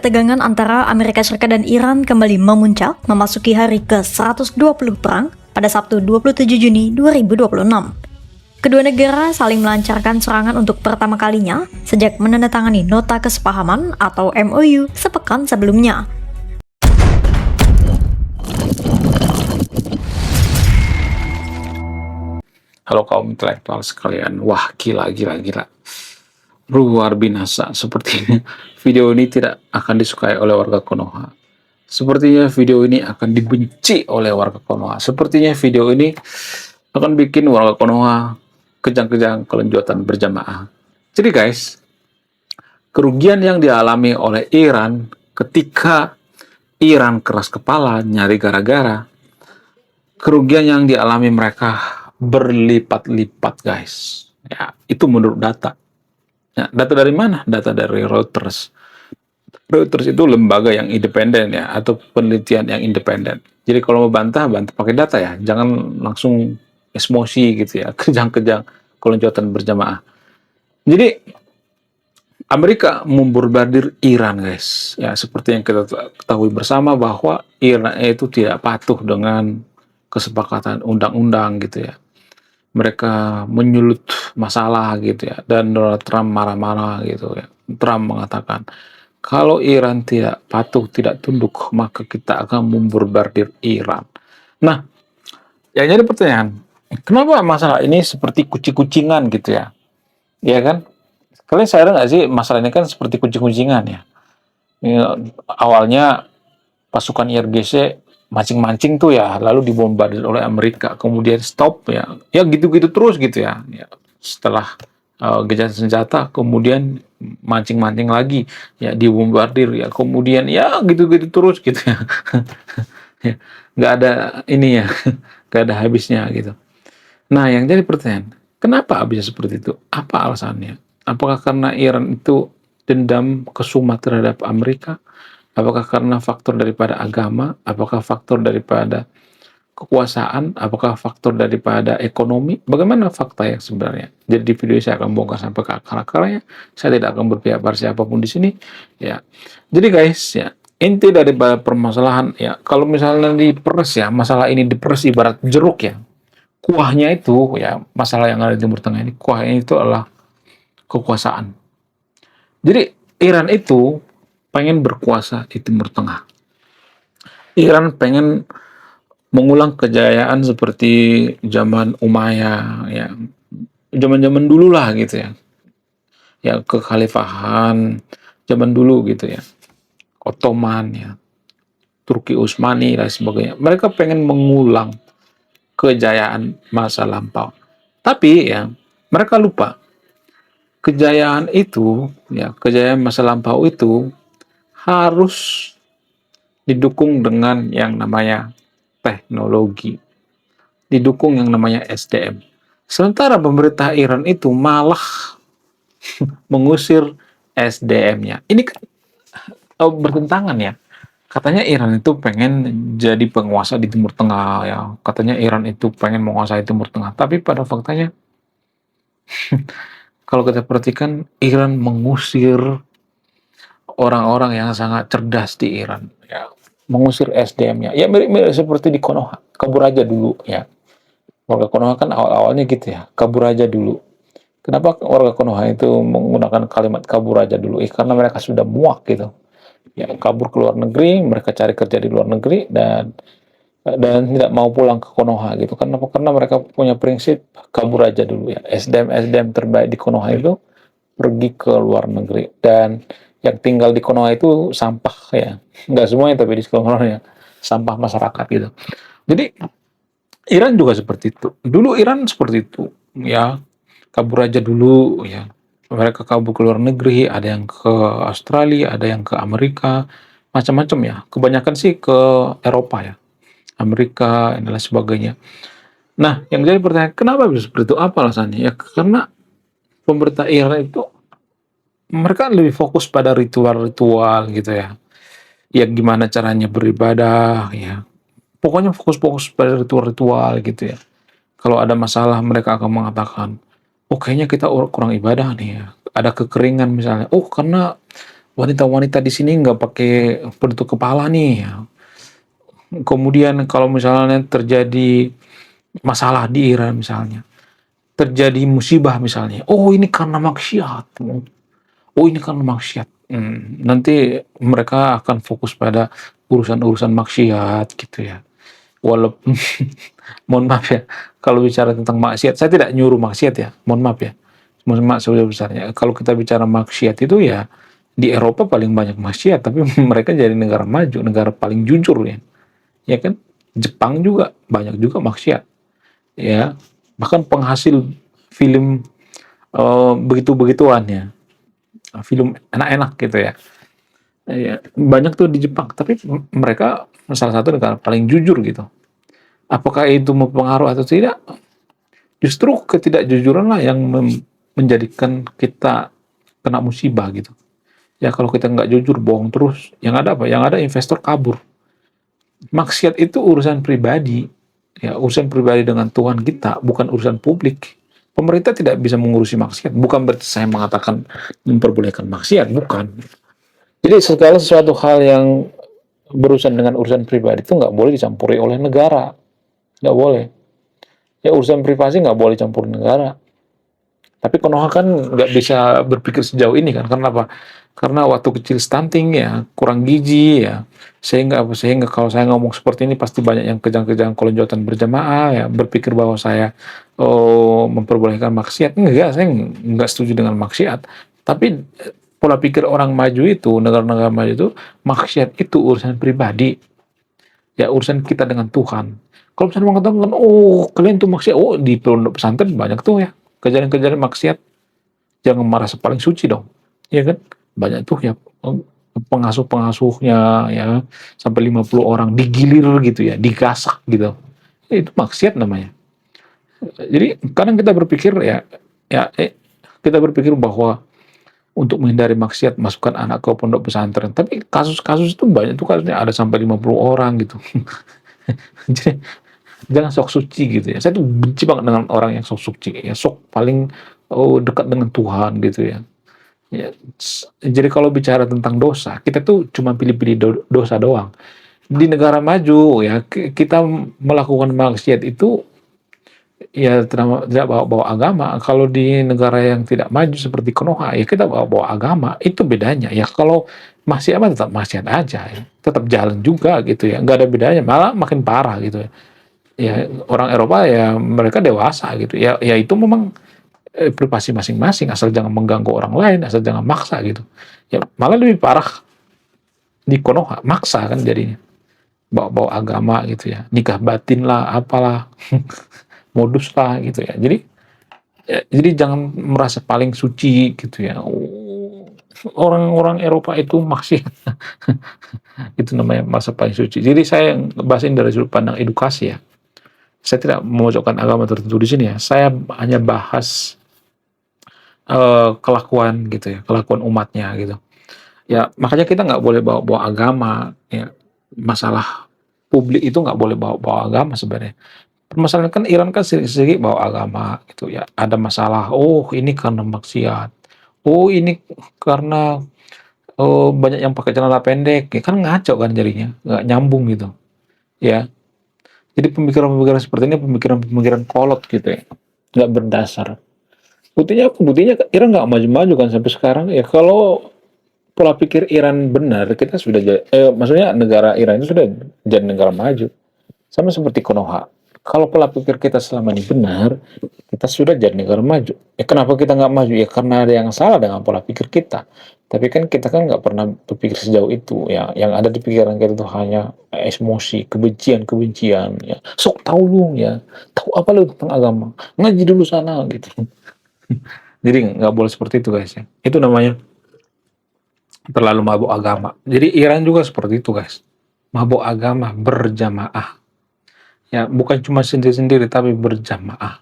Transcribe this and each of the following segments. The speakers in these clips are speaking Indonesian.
ketegangan antara Amerika Serikat dan Iran kembali memuncak memasuki hari ke-120 perang pada Sabtu 27 Juni 2026. Kedua negara saling melancarkan serangan untuk pertama kalinya sejak menandatangani Nota Kesepahaman atau MOU sepekan sebelumnya. Halo kaum intelektual sekalian, wah gila. Luar binasa, sepertinya video ini tidak akan disukai oleh warga Konoha. Sepertinya video ini akan dibenci oleh warga Konoha. Sepertinya video ini akan bikin warga Konoha kejang-kejang kelenjutan berjamaah. Jadi guys, kerugian yang dialami oleh Iran ketika Iran keras kepala nyari gara-gara, kerugian yang dialami mereka berlipat-lipat guys. Ya, itu menurut data. Ya, data dari mana? Data dari Reuters. Reuters itu lembaga yang independen ya, atau penelitian yang independen. Jadi kalau mau bantah pakai data ya, jangan langsung emosi gitu ya, kejang-kejang kelenjutan berjamaah. Jadi Amerika membombardir Iran guys. Ya, seperti yang kita ketahui bersama bahwa Iran itu tidak patuh dengan kesepakatan undang-undang gitu ya. Mereka menyulut masalah gitu ya, dan Donald Trump marah-marah gitu ya. Trump mengatakan kalau Iran tidak patuh, tidak tunduk, maka kita akan membombardir Iran. Nah, yang jadi pertanyaan, kenapa masalah ini seperti kucing-kucingan gitu ya? Ya kan? Kalian sadar nggak sih masalah ini kan seperti kucing-kucingan ya? Awalnya pasukan IRGC mancing-mancing tuh ya, lalu dibombardir oleh Amerika, kemudian stop ya, gitu-gitu terus gitu ya. Setelah gencatan senjata, kemudian mancing-mancing lagi, ya dibombardir ya, kemudian ya gitu-gitu terus gitu ya. Ya, nggak ada ini ya, nggak ada habisnya gitu. Nah, yang jadi pertanyaan, kenapa bisa seperti itu? Apa alasannya? Apakah karena Iran itu dendam kesumat terhadap Amerika? Apakah karena faktor daripada agama? Apakah faktor daripada kekuasaan? Apakah faktor daripada ekonomi? Bagaimana fakta yang sebenarnya? Jadi di video ini saya akan bongkar sampai ke akar-akarnya. Saya tidak akan berpihak pada siapapun di sini. Ya, jadi guys, ya inti dari permasalahan ya, kalau misalnya diperes ya, masalah ini diperes ibarat jeruk ya. Kuahnya itu ya, masalah yang ada di Timur Tengah ini, kuahnya itu adalah kekuasaan. Jadi Iran itu pengen berkuasa di Timur Tengah. Iran pengen mengulang kejayaan seperti zaman Umayyah ya, zaman-zaman dulu lah gitu ya. Ya, kekhalifahan zaman dulu gitu ya. Ottoman ya, Turki Utsmani dan sebagainya. Mereka pengen mengulang kejayaan masa lampau. Tapi ya, mereka lupa kejayaan itu ya, kejayaan masa lampau itu harus didukung dengan yang namanya teknologi, didukung yang namanya SDM. Sementara pemerintah Iran itu malah mengusir SDM-nya. Ini kan bertentangan ya. Katanya Iran itu pengen jadi penguasa di Timur Tengah ya. Katanya Iran itu pengen menguasai Timur Tengah. Tapi pada faktanya, kalau kita perhatikan, Iran mengusir orang-orang yang sangat cerdas di Iran. Ya, mengusir SDM-nya. Ya mirip-mirip seperti di Konoha. Kabur aja dulu ya. Warga Konoha kan awal-awalnya gitu ya. Kabur aja dulu. Kenapa warga Konoha itu menggunakan kalimat kabur aja dulu? Karena mereka sudah muak gitu. Ya, kabur ke luar negeri, mereka cari kerja di luar negeri dan tidak mau pulang ke Konoha gitu. Karena mereka punya prinsip kabur aja dulu ya. SDM terbaik di Konoha itu pergi ke luar negeri, dan yang tinggal di Konoha itu sampah ya. Nggak semuanya tapi di Konoha ya, sampah masyarakat gitu. Jadi Iran juga seperti itu. Dulu Iran seperti itu ya, kabur aja dulu ya. Mereka kabur ke luar negeri, ada yang ke Australia, ada yang ke Amerika, macam-macam ya. Kebanyakan sih ke Eropa ya, Amerika dan lain sebagainya. Nah, yang jadi pertanyaan, kenapa bisa seperti itu? Apa alasannya? Ya karena pemerintah Iran itu mereka lebih fokus pada ritual-ritual gitu ya. Ya gimana caranya beribadah ya. Pokoknya fokus-fokus pada ritual-ritual gitu ya. Kalau ada masalah mereka akan mengatakan, oh kayaknya kita kurang ibadah nih ya. Ada kekeringan misalnya. Oh karena wanita-wanita di sini nggak pakai penutup kepala nih. Kemudian kalau misalnya terjadi masalah di Iran misalnya, terjadi musibah misalnya, oh ini karena maksiat, oh ini karena maksiat. Nanti mereka akan fokus pada urusan-urusan maksiat gitu ya. Walaupun mohon maaf ya, kalau bicara tentang maksiat, saya tidak nyuruh maksiat ya, mohon maaf ya. Mohon maaf sebesar-besarnya. Kalau kita bicara maksiat itu ya, di Eropa paling banyak maksiat, tapi mereka jadi negara maju, negara paling jujur ya. Ya kan? Jepang juga banyak juga maksiat. Ya, bahkan penghasil film begitu-begituan ya. Film enak-enak gitu ya. Ya, banyak tuh di Jepang, tapi mereka salah satu negara paling jujur gitu. Apakah itu mempengaruhi atau tidak? Justru ketidakjujuranlah yang menjadikan kita kena musibah gitu. Ya kalau kita nggak jujur, bohong terus, yang ada apa? Yang ada investor kabur. Maksiat itu urusan pribadi, ya urusan pribadi dengan Tuhan kita, bukan urusan publik. Pemerintah tidak bisa mengurusi maksiat, bukan berarti saya mengatakan memperbolehkan maksiat, bukan. Jadi segala sesuatu hal yang berurusan dengan urusan pribadi itu nggak boleh dicampuri oleh negara, nggak boleh. Ya urusan privasi nggak boleh campur negara. Tapi Konoha kan nggak bisa berpikir sejauh ini kan, karena apa? Karena waktu kecil stunting ya, kurang gizi ya, sehingga kalau saya ngomong seperti ini pasti banyak yang kejang-kejang kolonjotan berjamaah ya, berpikir bahwa saya memperbolehkan maksiat. Enggak, saya nggak setuju dengan maksiat. Tapi pola pikir orang maju itu, negara-negara maju itu, maksiat itu urusan pribadi, ya urusan kita dengan Tuhan. Kalau misalnya mengatakan, oh kalian tuh maksiat, oh di pondok pesantren banyak tuh ya kejadian-kejadian maksiat, jangan merasa paling suci dong, ya kan? Banyak tuh ya pengasuh-pengasuhnya ya sampai 50 orang digilir gitu ya, digasak gitu. Ya, itu maksiat namanya. Jadi kadang kita berpikir kita berpikir bahwa untuk menghindari maksiat masukkan anak ke pondok pesantren. Tapi kasus-kasus itu banyak tuh kasusnya ada sampai 50 orang gitu. Jadi jangan sok suci gitu ya. Saya tuh benci banget dengan orang yang sok suci ya, sok paling dekat dengan Tuhan gitu ya. Ya, jadi kalau bicara tentang dosa, kita tuh cuma pilih-pilih dosa doang. Di negara maju ya, kita melakukan maksiat itu ya tidak bawa-bawa agama. Kalau di negara yang tidak maju seperti Konoha, ya kita bawa-bawa agama. Itu bedanya. Ya kalau masih apa tetap maksiat aja ya. Tetap jalan juga gitu ya. Nggak ada bedanya, malah makin parah gitu ya. Ya orang Eropa ya mereka dewasa gitu. Ya itu memang privasi masing-masing, asal jangan mengganggu orang lain, asal jangan maksa gitu. Ya malah lebih parah di Konoha, maksa kan jadinya. Bawa-bawa agama gitu ya. Nikah batin lah, apalah. Modus lah gitu ya. Jadi jangan merasa paling suci gitu ya. Oh, orang-orang Eropa itu maksiat. Itu namanya merasa paling suci. Jadi saya bahasin dari sudut pandang edukasi ya. Saya tidak memojokkan agama tertentu di sini ya. Saya hanya bahas kelakuan gitu ya, kelakuan umatnya gitu. Ya makanya kita nggak boleh bawa-bawa agama ya. Masalah publik itu nggak boleh bawa-bawa agama sebenarnya. Permasalahan kan Iran kan sedikit-sedikit bawa agama gitu ya. Ada masalah, oh ini karena maksiat. Oh ini karena banyak yang pakai celana pendek. Ya kan ngaco kan jadinya, nggak nyambung gitu. Ya. Jadi pemikiran-pemikiran seperti ini pemikiran-pemikiran kolot gitu ya. Nggak berdasar. Buktinya apa? Buktinya Iran nggak maju-maju kan sampai sekarang. Ya kalau pola pikir Iran benar, kita sudah maksudnya negara Iran itu sudah jadi negara maju. Sama seperti Konoha. Kalau pola pikir kita selama ini benar, kita sudah jadi negara maju. Ya kenapa kita nggak maju? Ya karena ada yang salah dengan pola pikir kita. Tapi kan kita kan nggak pernah berpikir sejauh itu. Ya, yang ada di pikiran kita itu hanya emosi, kebencian. Ya, sok tahu lu ya, tahu apa lu tentang agama? Ngaji dulu sana gitu. Jadi nggak boleh seperti itu guys ya. Itu namanya terlalu mabuk agama. Jadi Iran juga seperti itu guys. Mabuk agama berjamaah. Ya, bukan cuma sendiri-sendiri tapi berjamaah.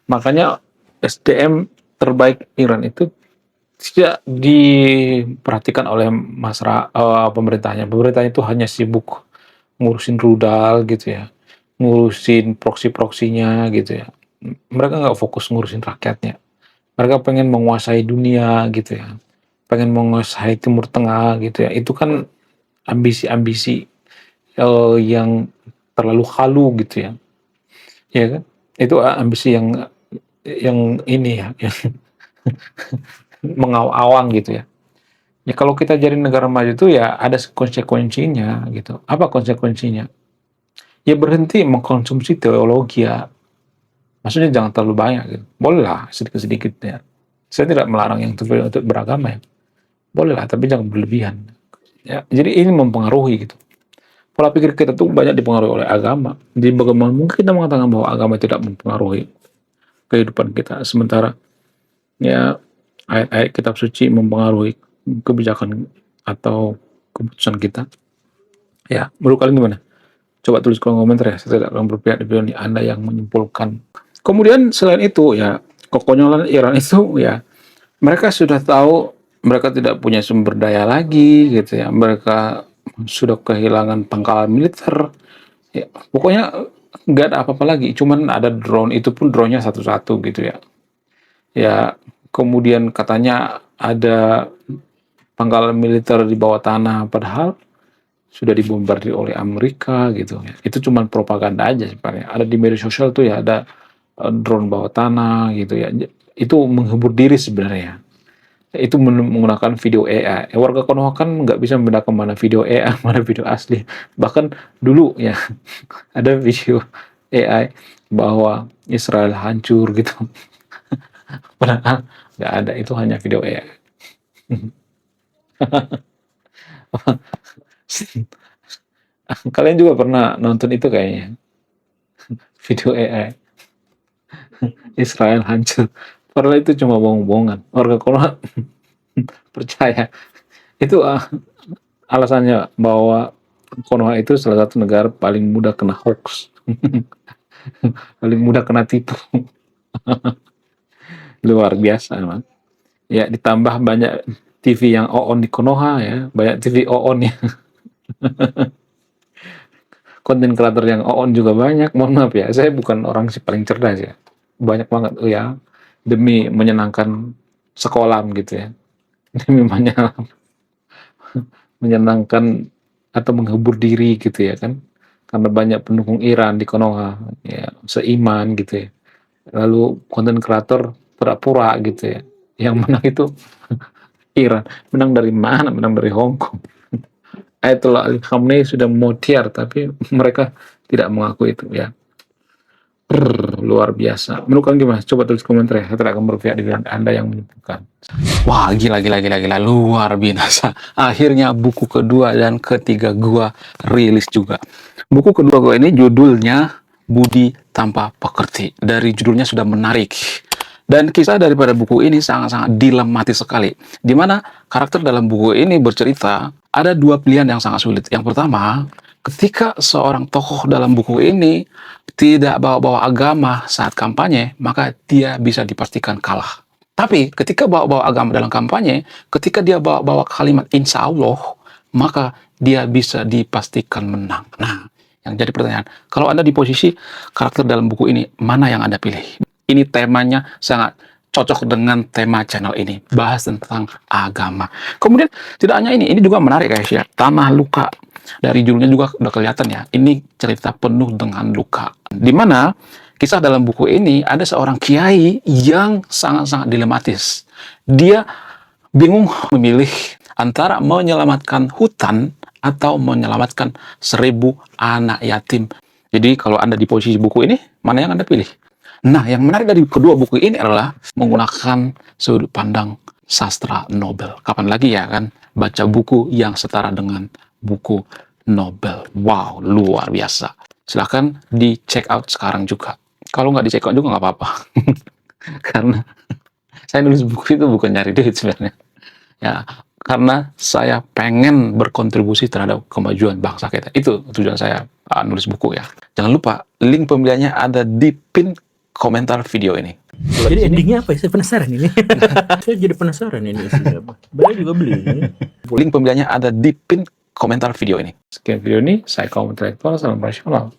Makanya SDM terbaik Iran itu tidak diperhatikan oleh pemerintahnya. Pemerintahnya itu hanya sibuk ngurusin rudal gitu ya, ngurusin proksi-proksinya gitu ya. Mereka nggak fokus ngurusin rakyatnya. Mereka pengen menguasai dunia gitu ya. pengen menguasai Timur Tengah gitu ya. Itu kan ambisi-ambisi yang terlalu halu gitu ya. Ya kan? Itu ambisi yang ini ya, yang mengawang-awang gitu ya. Ya kalau kita jadi negara maju itu ya ada konsekuensinya gitu. Apa konsekuensinya? Ya berhenti mengkonsumsi teologi ya. Maksudnya jangan terlalu banyak gitu. Boleh lah sedikit-sedikit ya. Saya tidak melarang yang untuk beragama ya. Boleh lah, tapi jangan berlebihan. Ya, jadi ini mempengaruhi gitu. Pola pikir kita tuh banyak dipengaruhi oleh agama. Jadi bagaimana mungkin kita mengatakan bahwa agama tidak mempengaruhi kehidupan kita, sementara ya ayat-ayat kitab suci mempengaruhi kebijakan atau keputusan kita. Ya, menurut kalian gimana? Coba tulis kolom komentar ya. Saya tidak akan berpihak di video ini. Anda yang menyimpulkan. Kemudian selain itu ya, kekonyolan Iran itu ya, mereka sudah tahu mereka tidak punya sumber daya lagi gitu ya. Mereka sudah kehilangan pangkalan militer. Ya, pokoknya nggak ada apa-apa lagi. Cuman ada drone, itu pun drone-nya satu-satu gitu ya. Ya, kemudian katanya ada pangkalan militer di bawah tanah, padahal sudah dibombardir oleh Amerika gitu ya. Itu cuma propaganda aja sebenarnya. Ada di media sosial tuh ya, ada drone bawah tanah gitu ya. Itu menghibur diri sebenarnya. Itu menggunakan video AI. Warga Konoha kan nggak bisa membedakan mana video AI, mana video asli. Bahkan dulu ya ada video AI bahwa Israel hancur gitu. Padahal nggak ada, itu hanya video AI. Kalian juga pernah nonton itu kayaknya, video AI Israel hancur. Padahal itu cuma bohong-bohongan. Warga Konoha percaya. Itu alasannya bahwa Konoha itu salah satu negara paling mudah kena hoax. Paling mudah kena tipu. Luar biasa emang. Ya, ditambah banyak TV yang on di Konoha ya, banyak TV on ya. Konten kreator yang on juga banyak. Mohon maaf ya, saya bukan orang si paling cerdas ya. Banyak banget ya, demi menyenangkan sekolah gitu ya. Demi menyenangkan atau menghibur diri gitu ya kan. Karena banyak pendukung Iran di Konoha ya, seiman gitu ya. Lalu konten kreator pura-pura gitu ya. Yang menang itu Iran. Menang dari mana? Menang dari Hong Kong. Ayatollah Ali Khamenei sudah mutiar, tapi mereka tidak mengaku itu ya. Luar biasa. Menurut kalian gimana? Coba tulis komentar ya. Saya tidak akan berpihak di Anda yang menentukan. Wah, gila, luar biasa. Akhirnya buku kedua dan ketiga gua rilis juga. Buku kedua gua ini judulnya Budi Tanpa Pekerti. Dari judulnya sudah menarik. Dan kisah daripada buku ini sangat-sangat dilematis sekali. Di mana karakter dalam buku ini bercerita ada dua pilihan yang sangat sulit. Yang pertama, ketika seorang tokoh dalam buku ini tidak bawa-bawa agama saat kampanye, maka dia bisa dipastikan kalah. Tapi ketika bawa-bawa agama dalam kampanye, ketika dia bawa-bawa kalimat insya Allah, maka dia bisa dipastikan menang. Nah, yang jadi pertanyaan, kalau Anda di posisi karakter dalam buku ini, mana yang Anda pilih? Ini temanya sangat cocok dengan tema channel ini, bahas tentang agama. Kemudian tidak hanya ini juga menarik guys ya, Tanah Luka. Dari judulnya juga udah kelihatan ya, ini cerita penuh dengan luka. Dimana kisah dalam buku ini ada seorang kiai yang sangat-sangat dilematis. Dia bingung memilih antara menyelamatkan hutan atau menyelamatkan 1000 anak yatim. Jadi kalau Anda di posisi buku ini, mana yang Anda pilih? Nah, yang menarik dari kedua buku ini adalah menggunakan sudut pandang sastra Nobel. Kapan lagi ya kan baca buku yang setara dengan buku Nobel. Wow, luar biasa. Silahkan di check out sekarang juga. Kalau nggak di check out juga nggak apa-apa. Karena saya nulis buku itu bukan nyari duit sebenarnya. Ya, karena saya pengen berkontribusi terhadap kemajuan bangsa kita. Itu tujuan saya nulis buku ya. Jangan lupa, link pembeliannya ada di pin komentar video ini. Jadi endingnya apa ya? Saya penasaran ini. Saya jadi penasaran ini isinya apa. Beli juga beli. Link pembeliannya ada di pin komentar video ini. Sekian video ini, saya kaum intelektual, salam rasional.